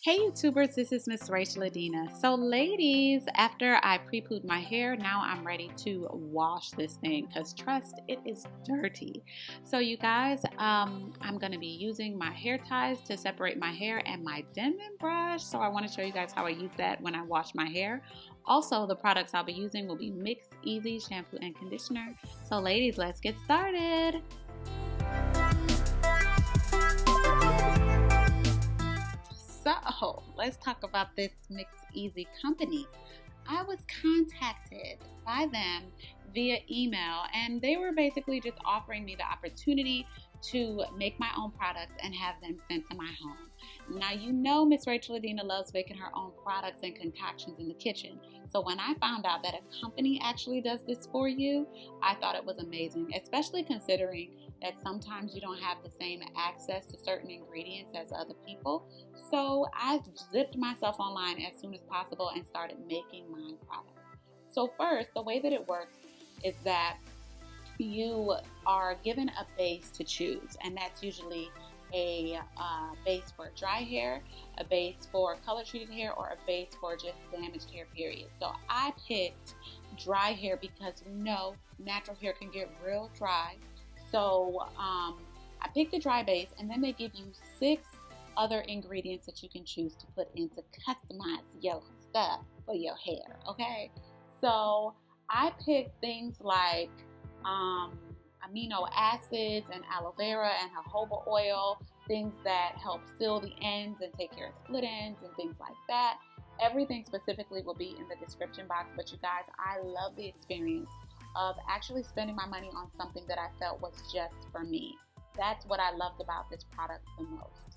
Hey YouTubers, this is MsrachelAdina. So ladies, after I pre-pooed my hair, now I'm ready to wash this thing because trust, it is dirty. So you guys, I'm going to be using my hair ties to separate my hair and my Denman brush. So I want to show you guys how I use that when I wash my hair. Also, the products I'll be using will be Mix Easy Shampoo and Conditioner. So ladies, let's get started. So let's talk about this Mix Easy company. I was contacted by them via email, and they were basically just offering me the opportunity to make my own products and have them sent to my home. Now, you know MsrachelAdina loves making her own products and concoctions in the kitchen. So when I found out that a company actually does this for you, I thought it was amazing, especially considering that sometimes you don't have the same access to certain ingredients as other people. So I zipped myself online as soon as possible and started making my product. So first, the way that it works is that you are given a base to choose, and that's usually a base for dry hair, a base for color treated hair, or a base for just damaged hair, period. So I picked dry hair because we know natural hair can get real dry. So I picked a dry base, and then they give you 6 other ingredients that you can choose to put in to customize your stuff for your hair, okay? So I picked things like amino acids and aloe vera and jojoba oil, things that help seal the ends and take care of split ends and things like that. Everything specifically will be in the description box, but you guys, I love the experience of actually spending my money on something that I felt was just for me. That's what I loved about this product the most.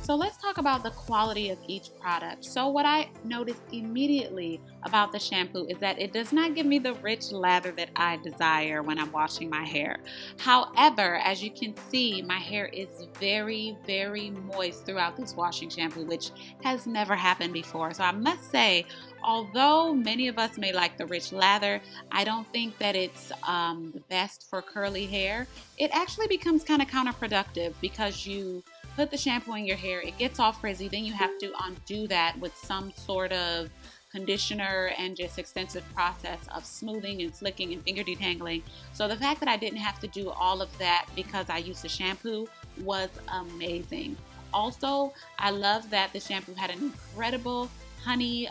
So let's talk about the quality of each product. So what I noticed immediately about the shampoo is that it does not give me the rich lather that I desire when I'm washing my hair. However, as you can see, my hair is very, very moist throughout this washing shampoo, which has never happened before. So I must say, although many of us may like the rich lather, I don't think that it's the best for curly hair. It actually becomes kind of counterproductive because you put the shampoo in your hair, it gets all frizzy, then you have to undo that with some sort of conditioner and just extensive process of smoothing and slicking and finger detangling. So the fact that I didn't have to do all of that because I used the shampoo was amazing. Also, I love that the shampoo had an incredible honey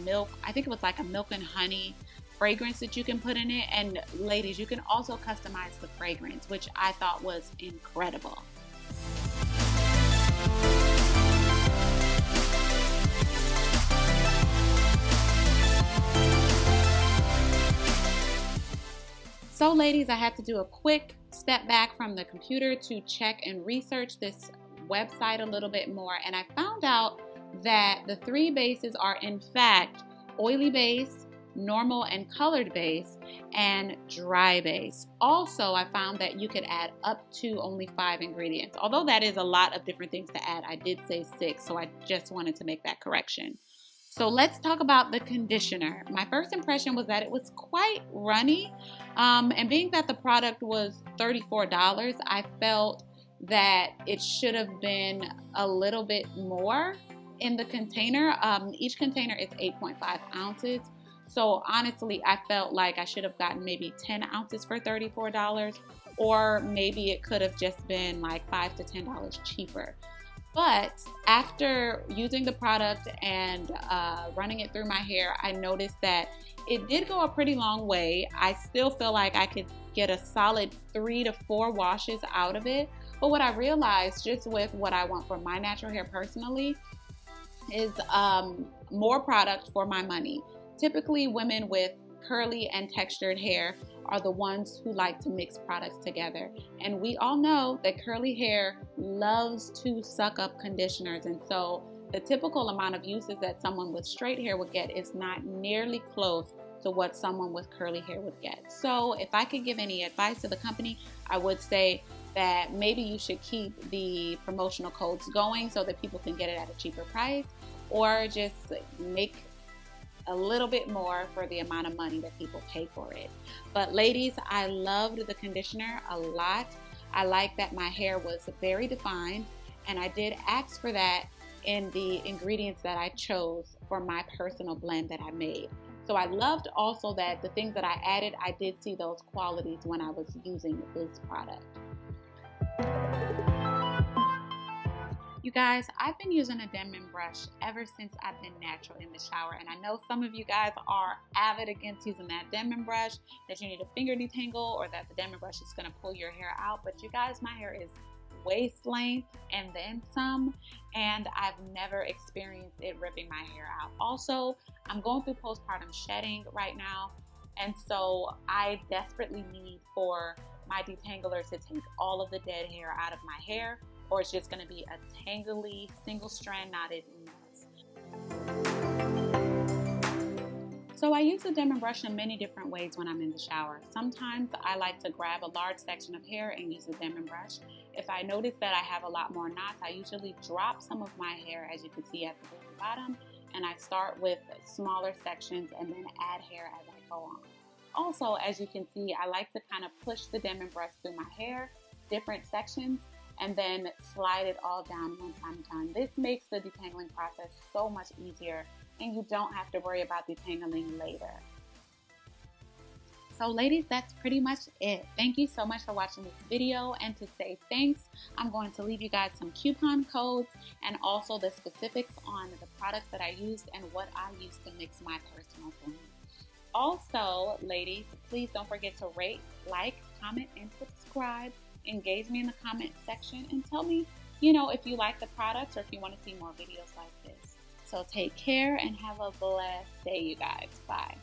milk, I think it was like a milk and honey fragrance that you can put in it. And ladies, you can also customize the fragrance, which I thought was incredible. So ladies, I had to do a quick step back from the computer to check and research this website a little bit more, and I found out that the 3 bases are in fact oily base, normal and colored base, and dry base. Also, I found that you could add up to only 5 ingredients. Although that is a lot of different things to add, I did say 6, so I just wanted to make that correction. So let's talk about the conditioner. My first impression was that it was quite runny, and being that the product was $34, I felt that it should have been a little bit more in the container. Each container is 8.5 ounces. So honestly, I felt like I should have gotten maybe 10 ounces for $34, or maybe it could have just been like $5 to $10 cheaper. But after using the product and running it through my hair, I noticed that it did go a pretty long way. I still feel like I could get a solid 3 to 4 washes out of it. But what I realized, just with what I want for my natural hair personally, is more product for my money. Typically, women with curly and textured hair are the ones who like to mix products together. And we all know that curly hair loves to suck up conditioners. And so the typical amount of uses that someone with straight hair would get is not nearly close to what someone with curly hair would get. So if I could give any advice to the company, I would say that maybe you should keep the promotional codes going so that people can get it at a cheaper price, or just make a little bit more for the amount of money that people pay for it. But ladies, I loved the conditioner a lot. I like that my hair was very defined, and I did ask for that in the ingredients that I chose for my personal blend that I made. So I loved also that the things that I added, I did see those qualities when I was using this product. You guys, I've been using a Denman brush ever since I've been natural in the shower, and I know some of you guys are avid against using that Denman brush, that you need a finger detangle or that the Denman brush is going to pull your hair out. But you guys, my hair is waist length and then some, and I've never experienced it ripping my hair out. Also, I'm going through postpartum shedding right now, and so I desperately need for my detangler to take all of the dead hair out of my hair, or it's just going to be a tangly, single strand knotted mess. So I use the Denman brush in many different ways when I'm in the shower. Sometimes I like to grab a large section of hair and use the Denman brush. If I notice that I have a lot more knots, I usually drop some of my hair, as you can see at the very bottom, and I start with smaller sections and then add hair as I go on. Also, as you can see, I like to kind of push the Denman brush through my hair, different sections, and then slide it all down once I'm done. This makes the detangling process so much easier, and you don't have to worry about detangling later. So ladies, that's pretty much it. Thank you so much for watching this video, and to say thanks, I'm going to leave you guys some coupon codes and also the specifics on the products that I used and what I used to mix my personal blend. Also, ladies, please don't forget to rate, like, comment, and subscribe. Engage me in the comment section and tell me, if you like the products or if you want to see more videos like this. So take care and have a blessed day, you guys. Bye.